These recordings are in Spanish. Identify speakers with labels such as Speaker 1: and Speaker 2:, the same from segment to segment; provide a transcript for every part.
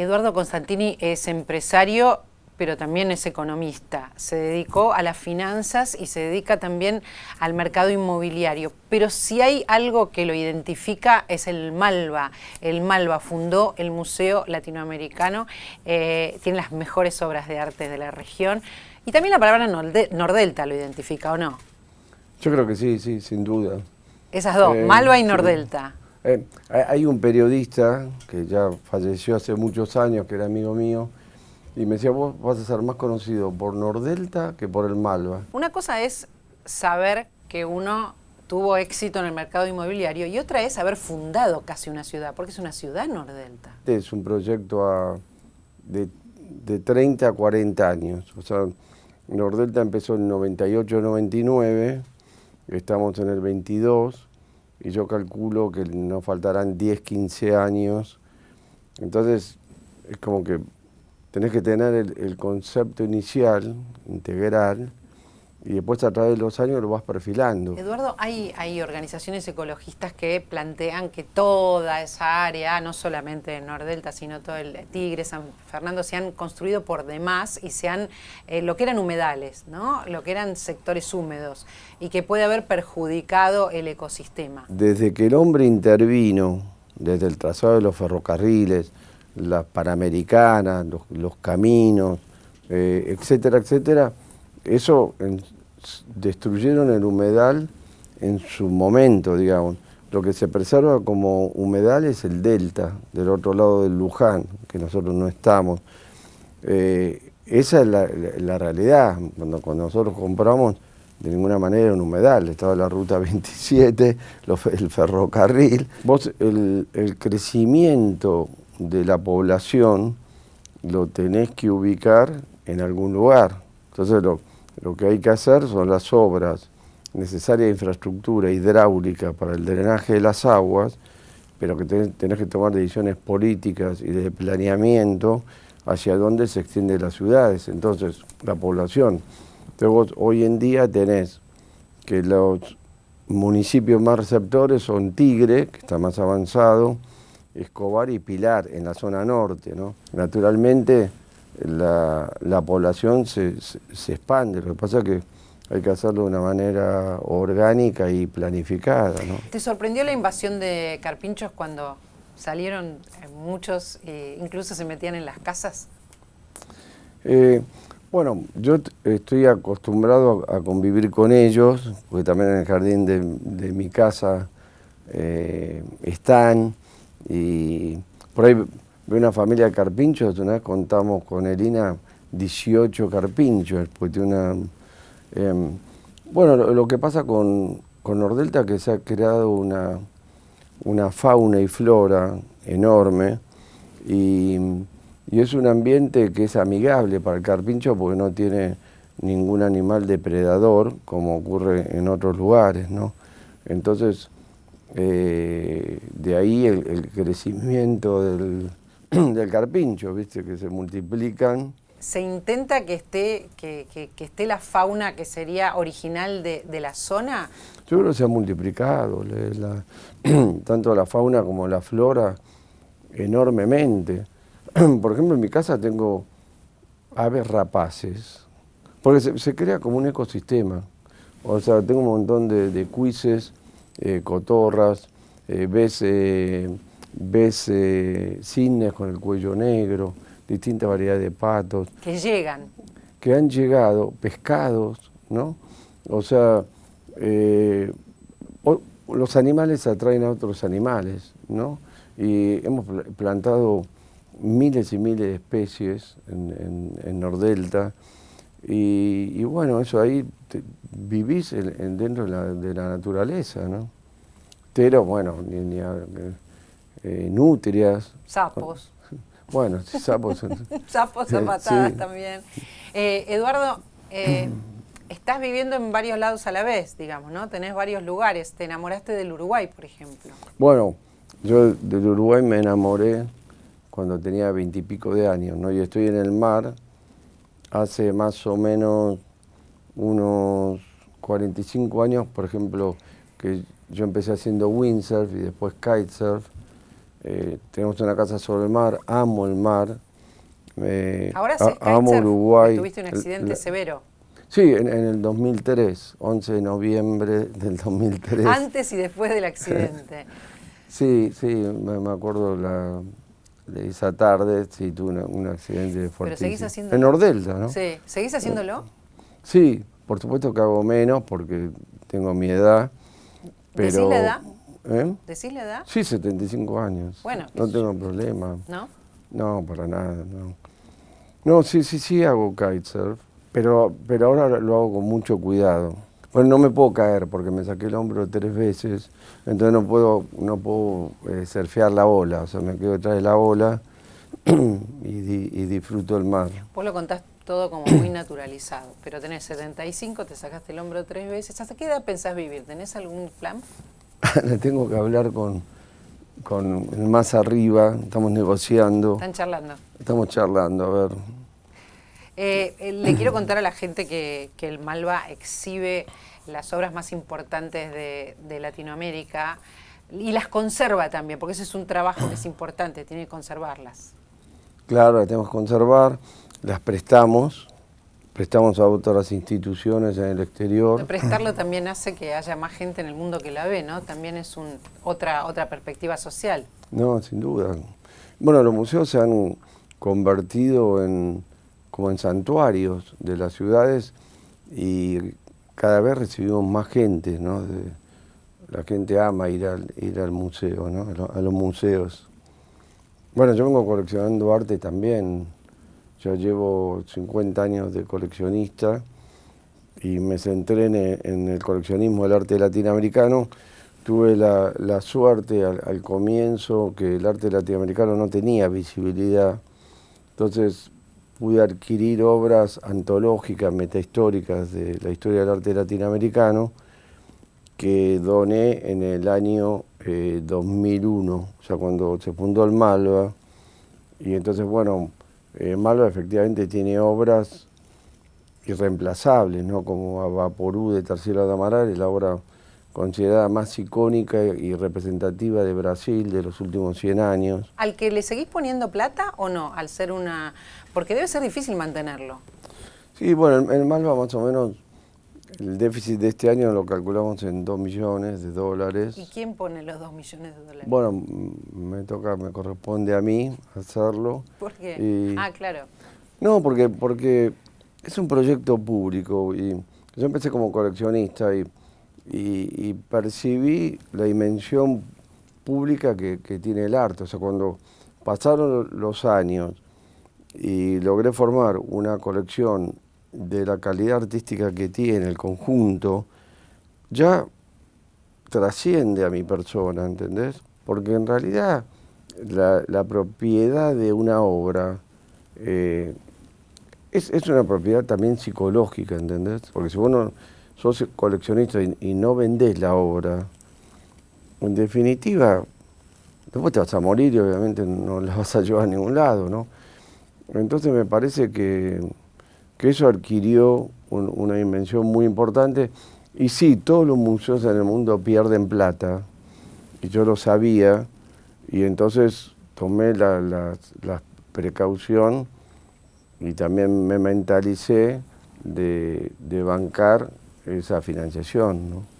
Speaker 1: Eduardo Constantini es empresario, pero también es economista. Se dedicó a las finanzas y se dedica también al mercado inmobiliario. Pero si hay algo que lo identifica es el Malva. El Malva fundó el Museo Latinoamericano, tiene las mejores obras de arte de la región. Y también la palabra Nordelta lo identifica, ¿o no?
Speaker 2: Yo creo que sí, sin duda.
Speaker 1: Esas dos, Malva y
Speaker 2: Sí.
Speaker 1: Nordelta.
Speaker 2: Hay un periodista que ya falleció hace muchos años, que era amigo mío, y me decía, vos vas a ser más conocido por Nordelta que por el Malva.
Speaker 1: Una cosa es saber que uno tuvo éxito en el mercado inmobiliario y otra es haber fundado casi una ciudad, porque es una ciudad Nordelta.
Speaker 2: Es un proyecto de 30 a 40 años. O sea, Nordelta empezó en 98-99, estamos en el 22, y yo calculo que nos faltarán 10, 15 años. Entonces, es como que tenés que tener el concepto inicial, integral, y después a través de los años lo vas perfilando.
Speaker 1: Eduardo, hay organizaciones ecologistas que plantean que toda esa área, no solamente en Nordelta, sino todo el Tigre, San Fernando, se han construido por demás y se han, lo que eran humedales, ¿no? Lo que eran sectores húmedos, y que puede haber perjudicado el ecosistema.
Speaker 2: Desde que el hombre intervino, desde el trazado de los ferrocarriles, las panamericanas, los caminos, etcétera, etcétera, eso destruyeron el humedal en su momento, digamos. Lo que se preserva como humedal es el delta, del otro lado del Luján, que nosotros no estamos. Esa es la realidad. Cuando nosotros compramos, de ninguna manera era un humedal, estaba la ruta 27, el ferrocarril. El crecimiento de la población lo tenés que ubicar en algún lugar. Entonces lo que hay que hacer son las obras necesarias de infraestructura hidráulica para el drenaje de las aguas, pero que tenés que tomar decisiones políticas y de planeamiento hacia dónde se extienden las ciudades. Entonces, la población. Entonces vos hoy en día tenés que los municipios más receptores son Tigre, que está más avanzado, Escobar y Pilar, en la zona norte, ¿no? Naturalmente, la población se expande, lo que pasa es que hay que hacerlo de una manera orgánica y planificada, ¿no?
Speaker 1: ¿Te sorprendió la invasión de carpinchos cuando salieron muchos e incluso se metían en las casas?
Speaker 2: Bueno, yo estoy acostumbrado a convivir con ellos, porque también en el jardín de mi casa están, y por ahí veo una familia de carpinchos. Una vez contamos con Elina 18 carpinchos, pues tiene bueno, lo que pasa con Nordelta es que se ha creado una fauna y flora enorme, y es un ambiente que es amigable para el carpincho porque no tiene ningún animal depredador como ocurre en otros lugares, ¿no? Entonces, de ahí el crecimiento del carpincho, ¿viste? Que se multiplican.
Speaker 1: ¿Se intenta que esté la fauna que sería original de la zona?
Speaker 2: Yo creo que se ha multiplicado tanto la fauna como la flora enormemente. Por ejemplo, en mi casa tengo aves rapaces, porque se crea como un ecosistema. O sea, tengo un montón de cuises, cotorras, ves cisnes con el cuello negro, distintas variedades de patos.
Speaker 1: Que llegan.
Speaker 2: Que han llegado, pescados, ¿no? O sea, los animales atraen a otros animales, ¿no? Y hemos plantado miles y miles de especies en Nordelta, y bueno, eso ahí vivís dentro de la naturaleza, ¿no? Pero bueno, nutrias.
Speaker 1: Sapos.
Speaker 2: Bueno, sapos.
Speaker 1: Sapos a patadas
Speaker 2: sí.
Speaker 1: También. Eduardo, estás viviendo en varios lados a la vez, digamos, ¿no? Tenés varios lugares. ¿Te enamoraste del Uruguay, por ejemplo?
Speaker 2: Bueno, yo del Uruguay me enamoré cuando tenía 20 y pico de años, ¿no? Y estoy en el mar hace más o menos unos 45 años, por ejemplo, que yo empecé haciendo windsurf y después kitesurf, tenemos una casa sobre el mar, amo el mar.
Speaker 1: Ahora haces
Speaker 2: amo
Speaker 1: kitesurf,
Speaker 2: Uruguay.
Speaker 1: tuviste un accidente severo.
Speaker 2: Sí, en el 2003, 11 de noviembre del 2003.
Speaker 1: Antes y después del accidente.
Speaker 2: Sí, me acuerdo de esa tarde, sí, tuve un accidente fuertísimo.
Speaker 1: Pero seguís haciéndolo.
Speaker 2: En Nordelta, ¿no?
Speaker 1: Sí, ¿seguís haciéndolo?
Speaker 2: Sí, por supuesto que hago menos porque tengo mi edad. Pero,
Speaker 1: ¿Decís la edad?
Speaker 2: ¿Eh?
Speaker 1: ¿Decís la edad?
Speaker 2: Sí, 75 años.
Speaker 1: Bueno.
Speaker 2: No tengo problema.
Speaker 1: ¿No?
Speaker 2: No, para nada, no. No, sí hago kitesurf, pero ahora lo hago con mucho cuidado. Bueno, no me puedo caer porque me saqué el hombro 3 veces, entonces no puedo surfear la ola, o sea, me quedo detrás de la ola y disfruto el mar.
Speaker 1: Vos lo contás todo como muy naturalizado, pero tenés 75, te sacaste el hombro 3 veces. ¿Hasta qué edad pensás vivir? ¿Tenés algún plan?
Speaker 2: Le tengo que hablar con el más arriba, estamos negociando.
Speaker 1: ¿Están charlando?
Speaker 2: Estamos charlando, a ver.
Speaker 1: Le quiero contar a la gente que el Malva exhibe las obras más importantes de Latinoamérica y las conserva también, porque ese es un trabajo que es importante, tiene que conservarlas.
Speaker 2: Claro, las tenemos que conservar, las prestamos a otras instituciones en el exterior.
Speaker 1: Prestarlo también hace que haya más gente en el mundo que la ve, ¿no? También es otra perspectiva social.
Speaker 2: No, sin duda. Bueno, los museos se han convertido como en santuarios de las ciudades y cada vez recibimos más gente, ¿no? La gente ama ir al museo, ¿no? A los museos. Bueno, yo vengo coleccionando arte también. Yo llevo 50 años de coleccionista y me centré en el coleccionismo del arte latinoamericano. Tuve la suerte al comienzo que el arte latinoamericano no tenía visibilidad. Entonces pude adquirir obras antológicas, metahistóricas de la historia del arte latinoamericano que doné en el año 2001, o sea, cuando se fundó el Malva. Y entonces, bueno, Malva efectivamente tiene obras irreemplazables, ¿no? Como Vaporú de Tarsila de Amaral, es la obra considerada más icónica y representativa de Brasil de los últimos 100 años.
Speaker 1: ¿Al que le seguís poniendo plata o no? Al ser porque debe ser difícil mantenerlo.
Speaker 2: Sí, bueno, el Malva más o menos, el déficit de este año lo calculamos en $2 millones.
Speaker 1: ¿Y quién pone los $2 millones?
Speaker 2: Bueno, me corresponde a mí hacerlo.
Speaker 1: ¿Por qué? Claro.
Speaker 2: No, porque es un proyecto público y yo empecé como coleccionista y percibí la dimensión pública que tiene el arte. O sea, cuando pasaron los años y logré formar una colección de la calidad artística que tiene el conjunto, ya trasciende a mi persona, ¿entendés? Porque en realidad la propiedad de una obra es una propiedad también psicológica, ¿entendés? Porque si vos no sos coleccionista y no vendés la obra, en definitiva, después te vas a morir y obviamente no la vas a llevar a ningún lado, ¿no? Entonces me parece que eso adquirió una dimensión muy importante. Y sí, todos los museos en el mundo pierden plata, y yo lo sabía, y entonces tomé la precaución y también me mentalicé de bancar esa financiación, ¿no?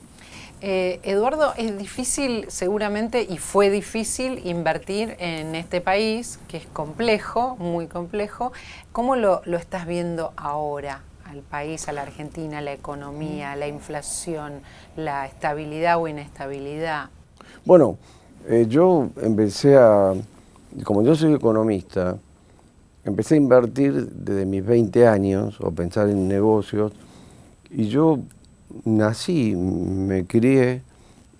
Speaker 1: Eduardo, es difícil seguramente, y fue difícil invertir en este país, que es complejo, muy complejo. ¿Cómo lo estás viendo ahora, al país, a la Argentina, la economía, la inflación, la estabilidad o inestabilidad?
Speaker 2: Bueno, yo empecé como yo soy economista, empecé a invertir desde mis 20 años, o pensar en negocios, y yo nací, me crié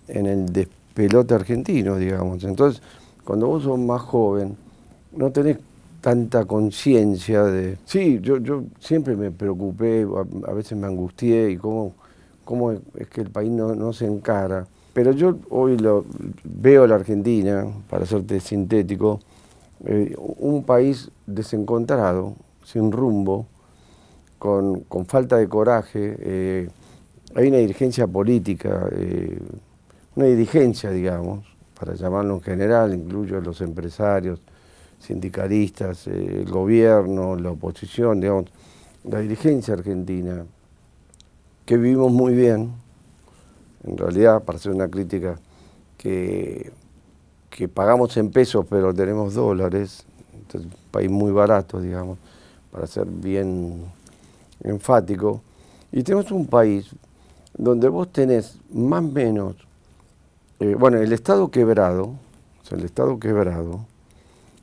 Speaker 2: en el despelote argentino, digamos. Entonces, cuando vos sos más joven, no tenés tanta conciencia de... Sí, yo siempre me preocupé, a veces me angustié, y cómo es que el país no se encara. Pero yo hoy veo a la Argentina, para serte sintético, un país desencontrado, sin rumbo, con falta de coraje. Hay una dirigencia política, una dirigencia, digamos, para llamarlo en general, incluyo a los empresarios, sindicalistas, el gobierno, la oposición, digamos, la dirigencia argentina, que vivimos muy bien, en realidad, para hacer una crítica, que pagamos en pesos pero tenemos dólares, entonces un país muy barato, digamos, para ser bien enfático, y tenemos un país donde vos tenés más o menos, bueno, el Estado quebrado, o sea, el Estado quebrado,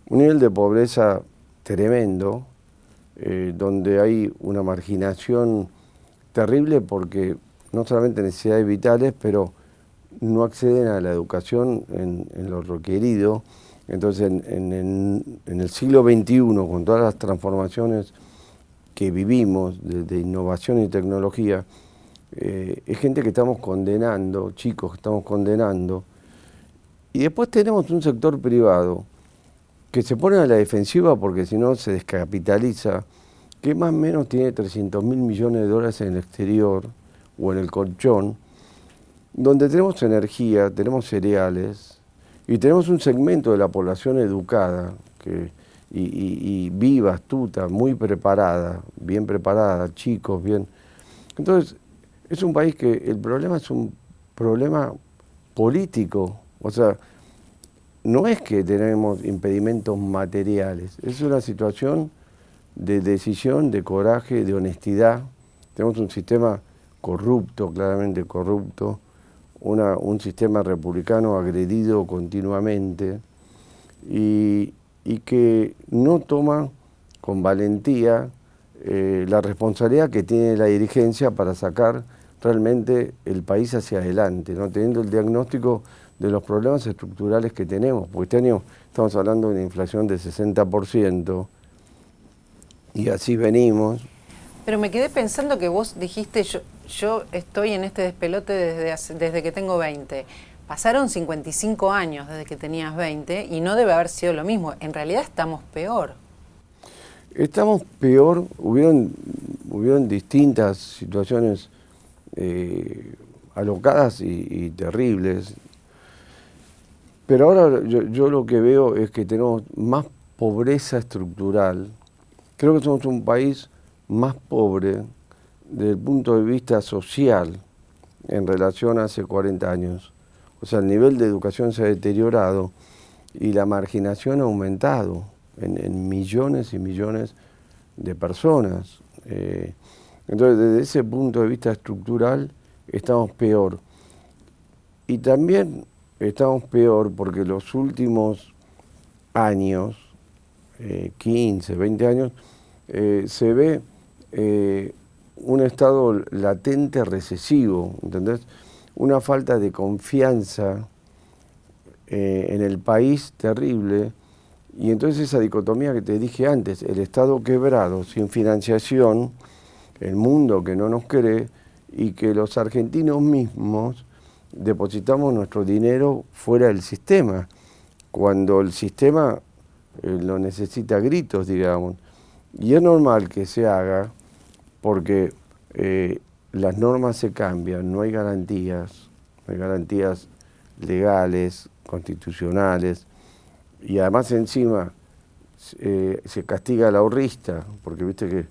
Speaker 2: un nivel de pobreza tremendo, donde hay una marginación terrible porque no solamente necesidades vitales, pero no acceden a la educación en lo requerido. Entonces, en el siglo XXI, con todas las transformaciones que vivimos de innovación y tecnología, es gente que estamos condenando, chicos que estamos condenando. Y después tenemos un sector privado que se pone a la defensiva porque si no se descapitaliza, que más o menos tiene 300.000 millones de dólares en el exterior o en el colchón, donde tenemos energía, tenemos cereales y tenemos un segmento de la población educada y viva, astuta, muy preparada, bien preparada, chicos, bien. Entonces, es un país que el problema es un problema político, o sea, no es que tenemos impedimentos materiales, es una situación de decisión, de coraje, de honestidad. Tenemos un sistema corrupto, claramente corrupto, un sistema republicano agredido continuamente y que no toma con valentía la responsabilidad que tiene la dirigencia para sacar realmente el país hacia adelante, ¿no? Teniendo el diagnóstico de los problemas estructurales que tenemos, porque este año estamos hablando de una inflación de 60%, y así venimos.
Speaker 1: Pero me quedé pensando que vos dijiste, yo estoy en este despelote desde que tengo 20. Pasaron 55 años desde que tenías 20 y no debe haber sido lo mismo. En realidad estamos peor.
Speaker 2: Estamos peor, hubieron distintas situaciones alocadas y terribles, pero ahora yo lo que veo es que tenemos más pobreza estructural. Creo que somos un país más pobre desde el punto de vista social en relación a hace 40 años. O sea, el nivel de educación se ha deteriorado y la marginación ha aumentado en millones y millones de personas. Entonces, desde ese punto de vista estructural, estamos peor. Y también estamos peor porque los últimos años, 15, 20 años, se ve un estado latente recesivo, ¿entendés? Una falta de confianza en el país terrible, y entonces esa dicotomía que te dije antes, el Estado quebrado, sin financiación, el mundo que no nos cree, y que los argentinos mismos depositamos nuestro dinero fuera del sistema, cuando el sistema lo necesita a gritos, digamos. Y es normal que se haga porque las normas se cambian, no hay garantías legales, constitucionales, y además encima se castiga al ahorrista, porque viste que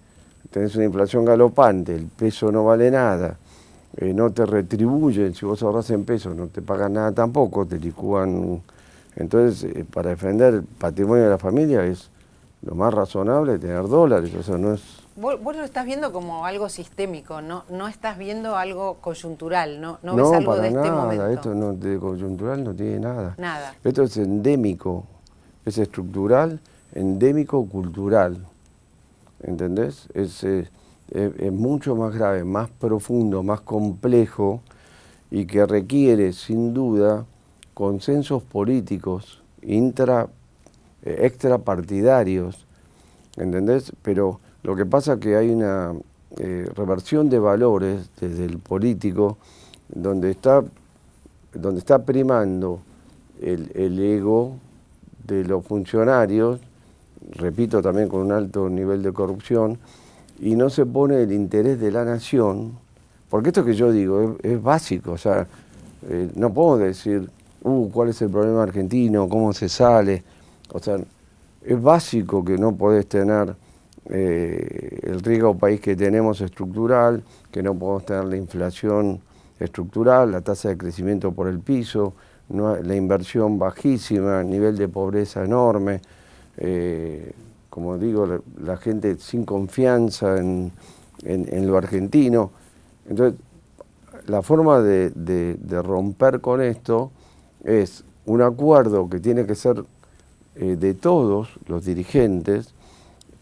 Speaker 2: tenés una inflación galopante, el peso no vale nada, no te retribuyen, si vos ahorrás en pesos no te pagan nada tampoco, te licúan. Entonces, para defender el patrimonio de la familia es lo más razonable tener dólares, o sea, no es...
Speaker 1: Vos lo estás viendo como algo sistémico, no estás viendo algo coyuntural, no ves algo de este momento.
Speaker 2: Esto no, de coyuntural no tiene nada.
Speaker 1: Nada.
Speaker 2: Esto es endémico, es estructural, endémico, cultural, ¿entendés? Es mucho más grave, más profundo, más complejo y que requiere, sin duda, consensos políticos, extrapartidarios, ¿entendés? Pero lo que pasa es que hay una reversión de valores desde el político, donde está primando el ego de los funcionarios, repito, también con un alto nivel de corrupción, y no se pone el interés de la nación, porque esto que yo digo es básico, o sea, no puedo decir ¿cuál es el problema argentino? ¿Cómo se sale? O sea, es básico que no podés tener el riesgo país que tenemos estructural, que no podemos tener la inflación estructural, la tasa de crecimiento por el piso, la inversión bajísima, nivel de pobreza enorme, como digo, la gente sin confianza en lo argentino. Entonces, la forma de romper con esto es un acuerdo que tiene que ser de todos los dirigentes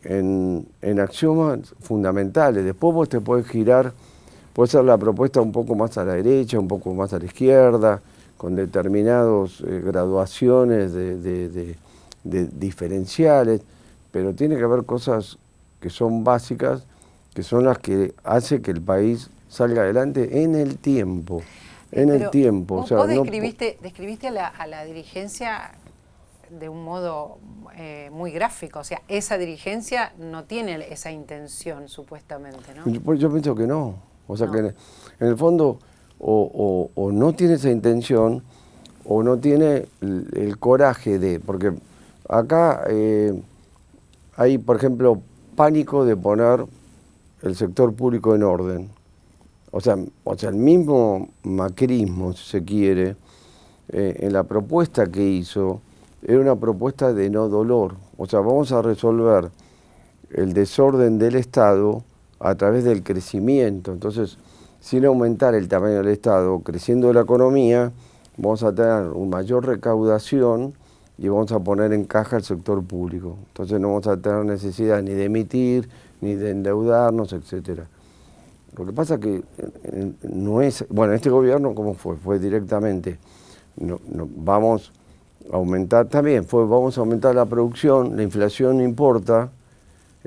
Speaker 2: en axiomas fundamentales. Después vos te podés girar, puede ser la propuesta un poco más a la derecha, un poco más a la izquierda, con determinadas graduaciones de diferenciales, pero tiene que haber cosas que son básicas, que son las que hacen que el país salga adelante en el tiempo. En el tiempo.
Speaker 1: Vos,
Speaker 2: o sea,
Speaker 1: vos describiste a la dirigencia de un modo muy gráfico, o sea, esa dirigencia no tiene esa intención, supuestamente, ¿no?
Speaker 2: Yo pienso que no. O sea,
Speaker 1: No.
Speaker 2: que en el fondo o no tiene esa intención o no tiene el coraje de... Porque acá hay, por ejemplo, pánico de poner el sector público en orden. O sea, el mismo macrismo, si se quiere, en la propuesta que hizo, era una propuesta de no dolor. O sea, vamos a resolver el desorden del Estado a través del crecimiento. Entonces, sin aumentar el tamaño del Estado, creciendo la economía, vamos a tener una mayor recaudación y vamos a poner en caja el sector público. Entonces no vamos a tener necesidad ni de emitir, ni de endeudarnos, etcétera. Lo que pasa es que no es... Bueno, este gobierno, ¿cómo fue? Fue directamente, vamos a aumentar también, vamos a aumentar la producción, la inflación no importa,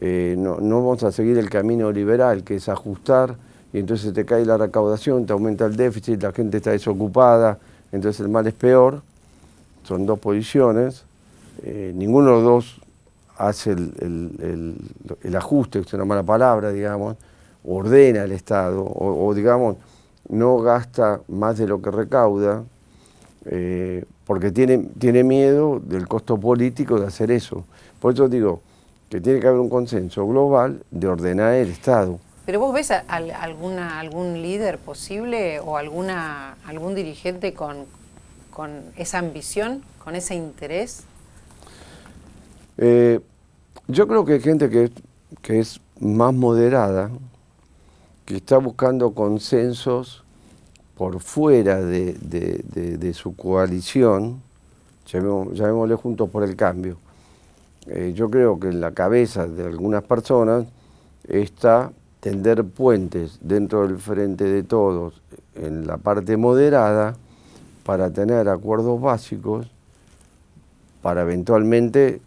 Speaker 2: no vamos a seguir el camino liberal, que es ajustar, y entonces te cae la recaudación, te aumenta el déficit, la gente está desocupada, entonces el mal es peor. Son dos posiciones, ninguno de los dos hace el ajuste, que es una mala palabra, digamos, ordena el Estado, o digamos, no gasta más de lo que recauda, porque tiene miedo del costo político de hacer eso. Por eso digo que tiene que haber un consenso global de ordenar el Estado.
Speaker 1: ¿Pero vos ves algún líder posible o algún dirigente con esa ambición, con ese interés?
Speaker 2: Yo creo que hay gente que es más moderada, que está buscando consensos por fuera de su coalición, llamémosle Juntos por el Cambio. Yo creo que en la cabeza de algunas personas está tender puentes dentro del frente de todos, en la parte moderada, para tener acuerdos básicos, para eventualmente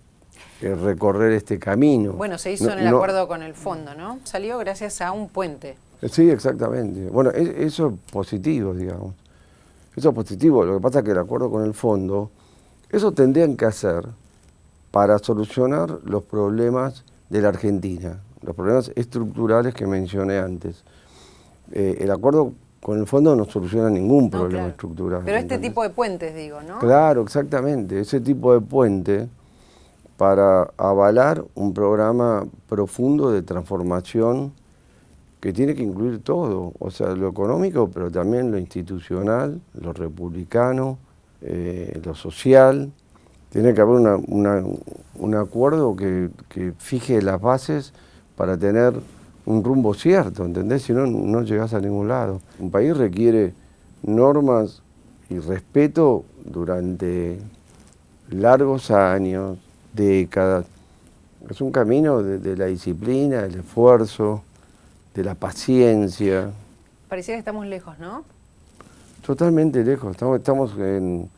Speaker 2: recorrer este camino.
Speaker 1: Bueno, se hizo en el acuerdo con el fondo, ¿no? Salió gracias a un puente.
Speaker 2: Sí, exactamente. Bueno, eso es positivo, digamos. Eso es positivo. Lo que pasa es que el acuerdo con el fondo, eso tendrían que hacer para solucionar los problemas de la Argentina, los problemas estructurales que mencioné antes. El acuerdo con el fondo no soluciona ningún problema estructural.
Speaker 1: Pero este tipo de puentes, digo, ¿no?
Speaker 2: Claro, exactamente. Ese tipo de puente para avalar un programa profundo de transformación que tiene que incluir todo, o sea, lo económico, pero también lo institucional, lo republicano, lo social. Tiene que haber un acuerdo que fije las bases para tener un rumbo cierto, ¿entendés? Si no, no llegás a ningún lado. Un país requiere normas y respeto durante largos años, décadas. Es un camino de la disciplina, del esfuerzo, de la paciencia.
Speaker 1: Parecía que estamos lejos, ¿no?
Speaker 2: Totalmente lejos. Estamos en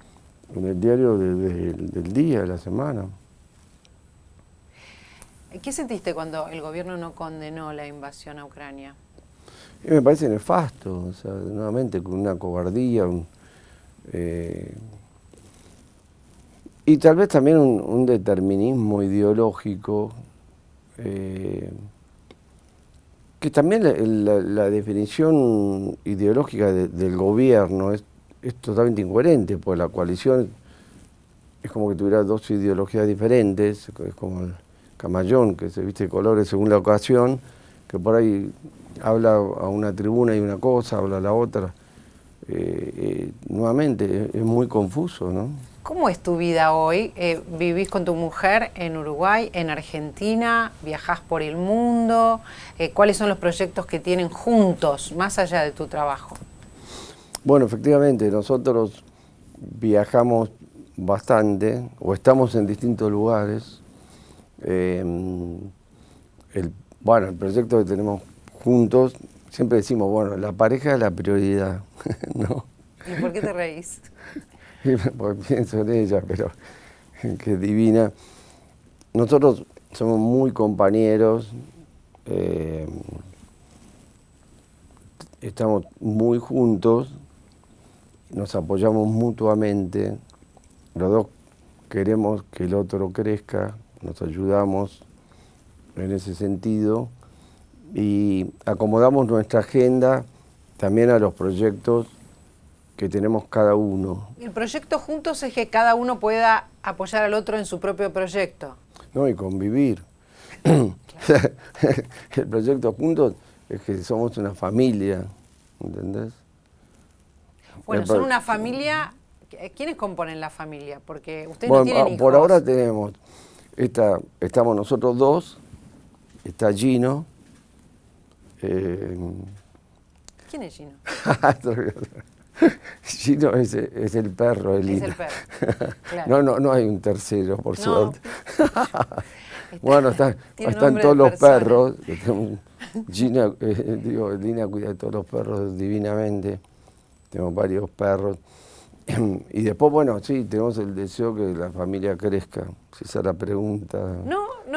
Speaker 2: el diario del día, de la semana.
Speaker 1: ¿Qué sentiste cuando el gobierno no condenó la invasión a Ucrania?
Speaker 2: Me parece nefasto, o sea, nuevamente con una cobardía, y tal vez también un determinismo ideológico, que también la definición ideológica del gobierno es es totalmente incoherente, porque la coalición es como que tuviera dos ideologías diferentes, es como el camaleón, que se viste de colores según la ocasión, que por ahí habla a una tribuna y una cosa, habla a la otra. Nuevamente, es muy confuso, ¿no?
Speaker 1: ¿Cómo es tu vida hoy? ¿Vivís con tu mujer en Uruguay, en Argentina? ¿Viajás por el mundo? ¿Cuáles son los proyectos que tienen juntos, más allá de tu trabajo?
Speaker 2: Bueno, efectivamente, nosotros viajamos bastante, o estamos en distintos lugares. Bueno, el proyecto que tenemos juntos, siempre decimos, bueno, la pareja es la prioridad, ¿no?
Speaker 1: ¿Y por qué te reís?
Speaker 2: Porque pienso en ella, pero que divina. Nosotros somos muy compañeros, estamos muy juntos, nos apoyamos mutuamente, los dos queremos que el otro crezca, nos ayudamos en ese sentido y acomodamos nuestra agenda también a los proyectos que tenemos cada uno.
Speaker 1: El proyecto juntos es que cada uno pueda apoyar al otro en su propio proyecto.
Speaker 2: No, y convivir. El proyecto juntos es que somos una familia, ¿entendés?
Speaker 1: Bueno, son una familia. ¿Quiénes componen la familia? Porque ustedes no tienen hijos.
Speaker 2: Por ahora tenemos, estamos nosotros dos, está Gino.
Speaker 1: ¿Quién es Gino?
Speaker 2: Gino es el perro,
Speaker 1: Es el perro, claro.
Speaker 2: No hay un tercero, por
Speaker 1: No.
Speaker 2: suerte. Bueno, están
Speaker 1: nombre
Speaker 2: todos
Speaker 1: de
Speaker 2: los
Speaker 1: persona.
Speaker 2: perros. Lina cuida de todos los perros divinamente. Tenemos varios perros. Y después, bueno, sí, tenemos el deseo que la familia crezca, si esa es la pregunta.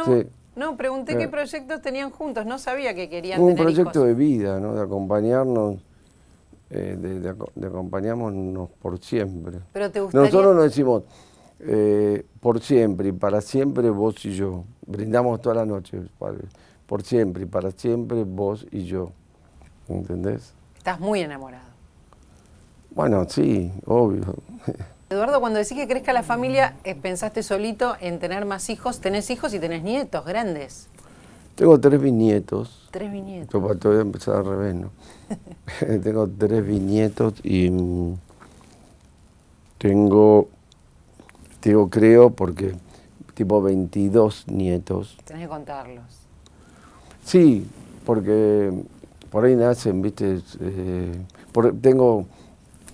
Speaker 1: Sí. Pregunté qué proyectos tenían juntos, no sabía que querían
Speaker 2: Un
Speaker 1: tener
Speaker 2: proyecto
Speaker 1: hijos.
Speaker 2: de vida, ¿no? De acompañarnos, de acompañarnos por siempre.
Speaker 1: Pero te gustaría...
Speaker 2: Nosotros nos decimos, por siempre y para siempre vos y yo. Brindamos toda la noche, por siempre y para siempre vos y yo. ¿Entendés?
Speaker 1: Estás muy enamorado.
Speaker 2: Bueno, sí, obvio.
Speaker 1: Eduardo, cuando decís que crezca la familia, pensaste solito en tener más hijos. Tenés hijos y tenés nietos grandes.
Speaker 2: Tengo 3 bisnietos.
Speaker 1: 3 bisnietos.
Speaker 2: Te voy a empezar al revés, ¿no? Tengo 3 bisnietos y creo, porque tipo 22 nietos.
Speaker 1: Tenés que contarlos.
Speaker 2: Sí, porque por ahí nacen, ¿viste? Tengo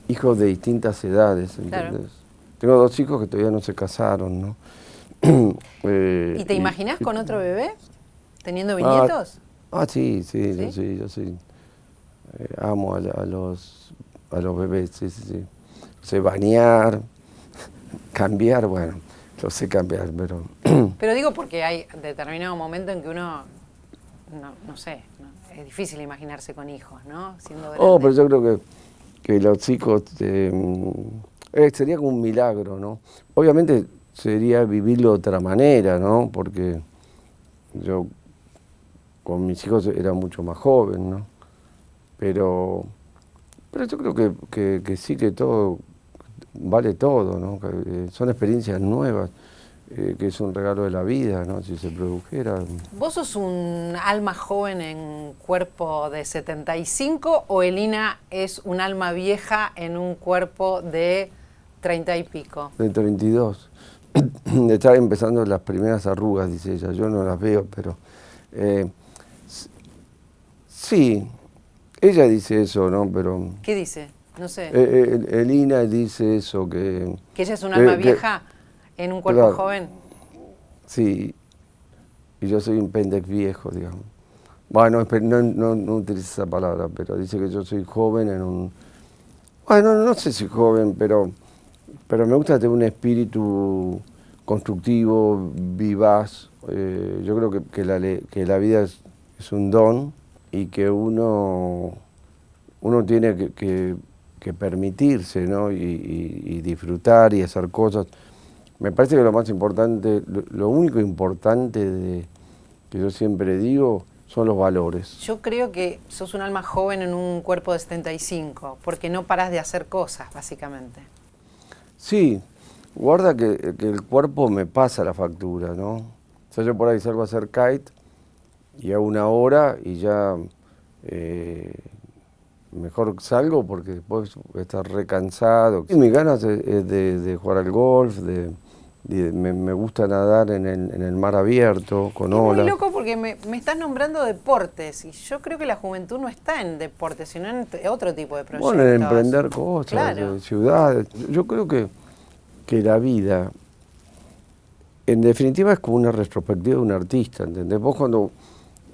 Speaker 2: hijos de distintas edades, ¿entendés?
Speaker 1: Claro.
Speaker 2: Tengo 2 hijos que todavía no se casaron, ¿no?
Speaker 1: ¿Y te imaginás con otro bebé? ¿Teniendo bisnietos?
Speaker 2: Sí. Yo sí. Amo a los bebés, sí. Sé bañar, cambiar, bueno, lo sé cambiar, pero...
Speaker 1: Pero digo porque hay determinado momento en que uno, no sé, es difícil imaginarse con hijos, ¿no? Siendo grande.
Speaker 2: pero yo creo que los hijos sería como un milagro, ¿no? Obviamente sería vivirlo de otra manera, ¿no? Porque yo con mis hijos era mucho más joven, ¿no? Pero yo creo que sí, que todo vale todo, ¿no? Que, son experiencias nuevas, que es un regalo de la vida, ¿no? Si se produjera.
Speaker 1: ¿Vos sos un alma joven en cuerpo de 75 o Elina es un alma vieja en un cuerpo de 30 y pico?
Speaker 2: De 32. Estaba empezando las primeras arrugas, dice ella. Yo no las veo, pero... sí, ella dice eso, ¿no? Pero...
Speaker 1: ¿Qué dice? No sé.
Speaker 2: Elina dice eso, que...
Speaker 1: ¿Que ella es un alma vieja en un cuerpo
Speaker 2: claro,
Speaker 1: joven?
Speaker 2: Sí, y yo soy un pendex viejo, digamos. Bueno, no utiliza esa palabra, pero dice que yo soy joven en un... Bueno, no sé si joven, pero me gusta tener un espíritu constructivo, vivaz. Yo creo que la vida es un don y que uno tiene que permitirse, ¿no? y disfrutar y hacer cosas. Me parece que lo más importante, lo único importante que yo siempre digo, son los valores.
Speaker 1: Yo creo que sos un alma joven en un cuerpo de 75, porque no parás de hacer cosas, básicamente.
Speaker 2: Sí, guarda que el cuerpo me pasa la factura, ¿no? O sea, yo por ahí salgo a hacer kite y hago 1 hora y ya mejor salgo porque después voy a estar recansado. Y mis ganas es de jugar al golf, me gusta nadar en el mar abierto, con olas.
Speaker 1: Es muy loco porque me estás nombrando deportes y yo creo que la juventud no está en deportes, sino en otro tipo de proyectos.
Speaker 2: Bueno, en emprender cosas,
Speaker 1: claro.
Speaker 2: Ciudades. Yo creo que la vida, en definitiva, es como una retrospectiva de un artista, ¿entendés? Vos cuando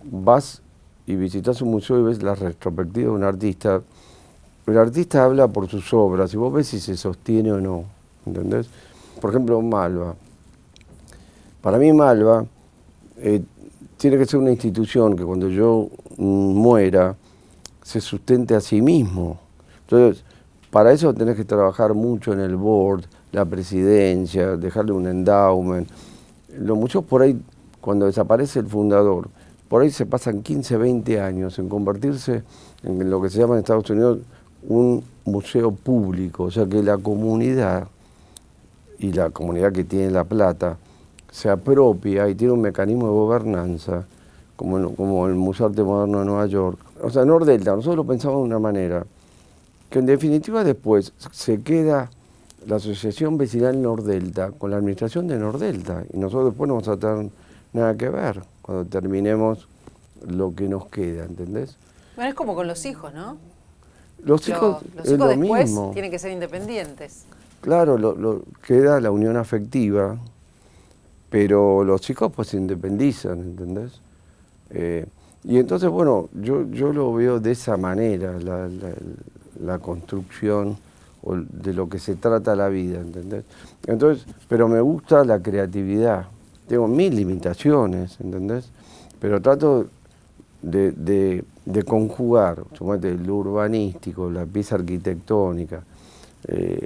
Speaker 2: vas y visitas un museo y ves la retrospectiva de un artista, el artista habla por sus obras y vos ves si se sostiene o no, ¿entendés? Por ejemplo, Malva. Para mí Malva tiene que ser una institución que cuando yo muera se sustente a sí mismo. Entonces, para eso tenés que trabajar mucho en el board, la presidencia, dejarle un endowment. Los museos por ahí, cuando desaparece el fundador, por ahí se pasan 15, 20 años en convertirse en lo que se llama en Estados Unidos un museo público, o sea que la comunidad y la comunidad que tiene la plata se apropia y tiene un mecanismo de gobernanza, como el Museo de Arte Moderno de Nueva York. O sea, Nordelta, nosotros lo pensamos de una manera, que en definitiva después se queda la Asociación Vecinal Nordelta con la administración de Nordelta y nosotros después no vamos a tener nada que ver cuando terminemos lo que nos queda, ¿entendés?
Speaker 1: Bueno, es como con los hijos, ¿no?
Speaker 2: Los hijos
Speaker 1: después
Speaker 2: mismo.
Speaker 1: Tienen que ser independientes.
Speaker 2: Claro, queda la unión afectiva, pero los hijos pues se independizan, ¿entendés? Y entonces, bueno, yo lo veo de esa manera, la construcción de lo que se trata la vida, ¿entendés? Entonces, pero me gusta la creatividad. Tengo 1000 limitaciones, ¿entendés? Pero trato de conjugar, sumate, lo urbanístico, la pieza arquitectónica,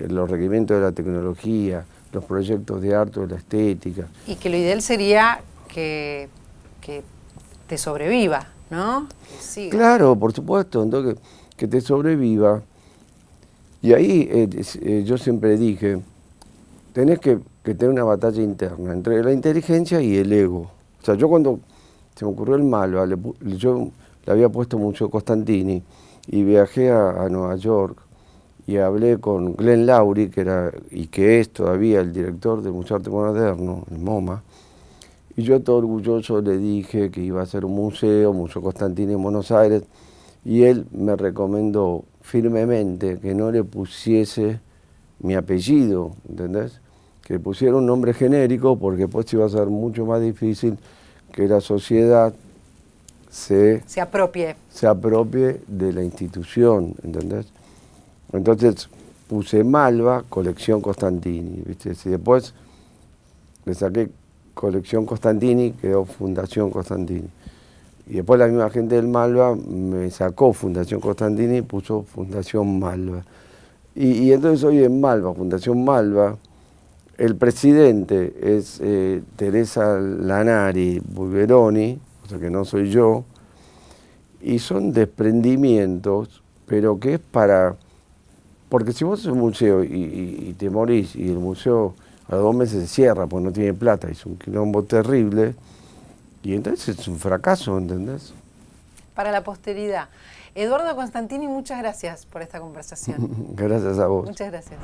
Speaker 2: los requerimientos de la tecnología, los proyectos de arte o de la estética.
Speaker 1: Y que lo ideal sería que te sobreviva, ¿no? Que siga.
Speaker 2: Claro, por supuesto, entonces que te sobreviva. Y ahí yo siempre dije, tenés que tener una batalla interna entre la inteligencia y el ego. O sea, yo cuando se me ocurrió el Malva, yo le había puesto Museo Costantini y viajé a Nueva York y hablé con Glenn Lowry, que es todavía el director del Museo de Arte Moderno, el MoMA, y yo todo orgulloso le dije que iba a hacer un Museo Costantini en Buenos Aires, y él me recomendó firmemente que no le pusiese mi apellido, ¿entendés? Que le pusiera un nombre genérico porque después iba a ser mucho más difícil que la sociedad se apropie de la institución, ¿entendés? Entonces puse Malva, colección Costantini, ¿viste? Y después le saqué colección Costantini, quedó Fundación Costantini. Y después la misma gente del Malva me sacó Fundación Costantini y puso Fundación Malva. Y entonces hoy en Malva, Fundación Malva, el presidente es Teresa Lanari Bulgeroni, o sea que no soy yo, y son desprendimientos, pero que es para... Porque si vos sos un museo y te morís y el museo a los 2 meses se cierra porque no tiene plata, es un quilombo terrible, y entonces es un fracaso, ¿entendés?
Speaker 1: Para la posteridad. Eduardo Constantini, muchas gracias por esta conversación.
Speaker 2: Gracias a vos.
Speaker 1: Muchas gracias.